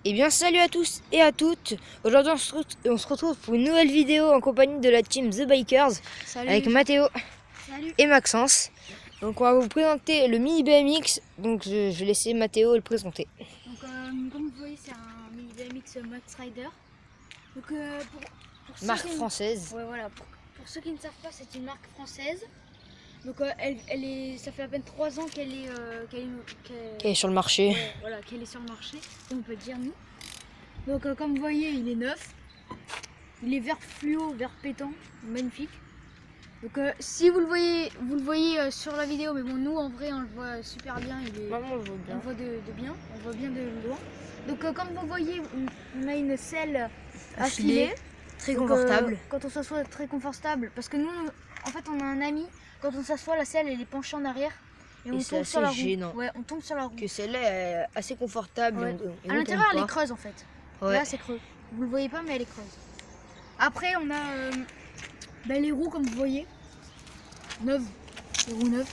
Eh bien salut à tous et à toutes. Aujourd'hui on se retrouve pour une nouvelle vidéo en compagnie de la team The Bikers. Salut. Avec Mathéo. Salut. Et Maxence. Donc on va vous présenter le mini BMX. Donc je vais laisser Mathéo le présenter. Donc comme vous voyez c'est un mini BMX Max Rider. Donc pour marque française. Ouais, voilà. Pour ceux qui ne savent pas, c'est une marque française. Donc ça fait à peine 3 ans qu'elle est sur le marché. Ouais, voilà, qu'elle est sur le marché, on peut dire nous. Donc comme vous voyez, il est neuf. Il est vert fluo, vert pétant, magnifique. Donc si vous le voyez sur la vidéo, mais bon nous en vrai on le voit super bien. Maman, on le voit bien. On le voit on le voit bien de loin. Donc comme vous voyez, on a une selle à filet. Très confortable. Quand on s'assoit, très confortable. Parce que nous, en fait, on a un ami, quand on s'assoit, la selle elle est penchée en arrière. Et on tombe sur la roue. Gênant. Ouais, on tombe sur la roue. Que celle-là est assez confortable. Ouais. Et à l'intérieur, elle est creuse en fait. Ouais. Là, c'est creux. Vous le voyez pas, mais elle est creuse. Après, on a les roues, comme vous voyez. Neuves. Les roues neuves.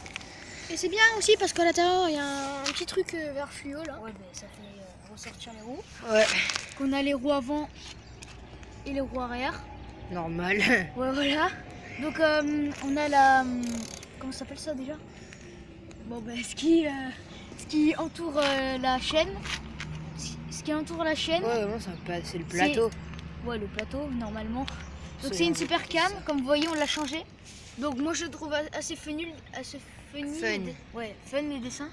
Et c'est bien aussi parce qu'à l'intérieur, il y a un petit truc vert fluo là. Ouais, mais ça fait ressortir les roues. Ouais. Qu'on a les roues avant et les roues arrière. Normal. Ouais, voilà. Donc on a la... comment ça s'appelle ça déjà? Bon ben ce qui entoure la chaîne. Ce qui entoure la chaîne. Ouais, non, c'est le plateau. Ouais, le plateau normalement. Donc c'est une super cam, comme vous voyez on l'a changé. Donc moi je le trouve assez fun. Ouais, fun les dessins.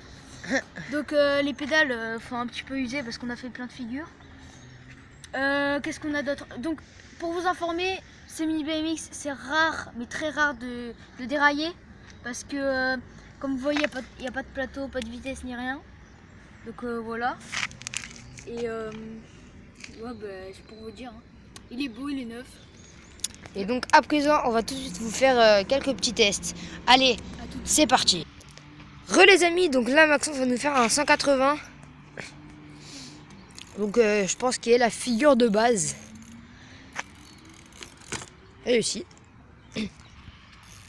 Donc les pédales faut un petit peu user parce qu'on a fait plein de figures. Qu'est-ce qu'on a d'autre? Donc pour vous informer, ces mini BMX c'est rare, mais très rare de dérailler parce que comme vous voyez il n'y a pas de plateau, pas de vitesse ni rien. Donc voilà. Et ouais, c'est pour vous dire, hein. Il est beau, il est neuf. Et donc à présent on va tout de suite vous faire quelques petits tests. Allez, c'est parti. Les amis, donc là Maxence va nous faire un 180. Donc je pense qu'il est la figure de base. Réussi.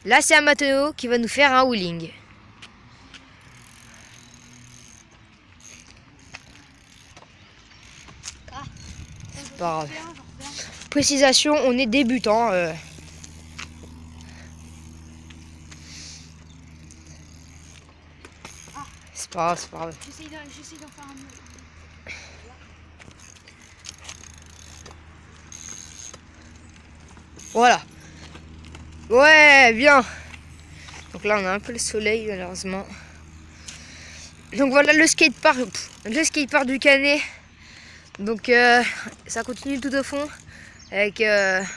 Là c'est à Mathéo qui va nous faire un wheeling. C'est pas grave. Précisation, on est débutant. C'est pas grave, c'est pas grave. J'essaie d'en faire un mieux. Voilà. Ouais, bien. Donc là, on a un peu le soleil, malheureusement. Donc voilà le skatepark du Canet. Donc ça continue tout au fond avec attends,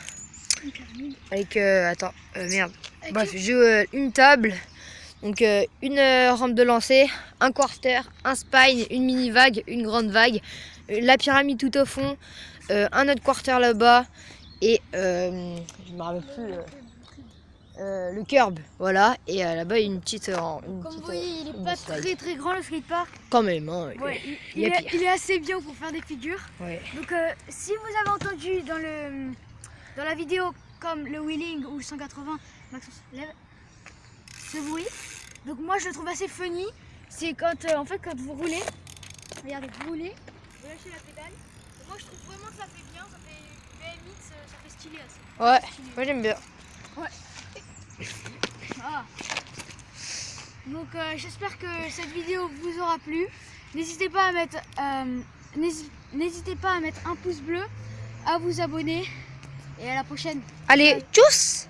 merde. Bref, j'ai une table. Donc une rampe de lancer, un quarter, un spine, une mini vague, une grande vague, la pyramide tout au fond, un autre quarter là-bas et je me rappelle plus le curb, voilà, et là-bas une petite. Comme vous voyez, il est pas très grand le skatepark. Quand même, hein. Ouais, il est assez bien pour faire des figures. Ouais. Donc si vous avez entendu dans la vidéo comme le wheeling ou le 180, Maxence lève ce bruit. Donc moi je le trouve assez funny. C'est quand en fait quand vous roulez, regardez, vous roulez, vous lâchez la pédale. Et moi je trouve vraiment que ça fait bien, ça fait BMX, ça fait stylé assez. Ouais, moi j'aime bien. Ouais. Ah. Donc j'espère que cette vidéo vous aura plu. N'hésitez pas à mettre un pouce bleu, à vous abonner et à la prochaine. Allez, tchuss!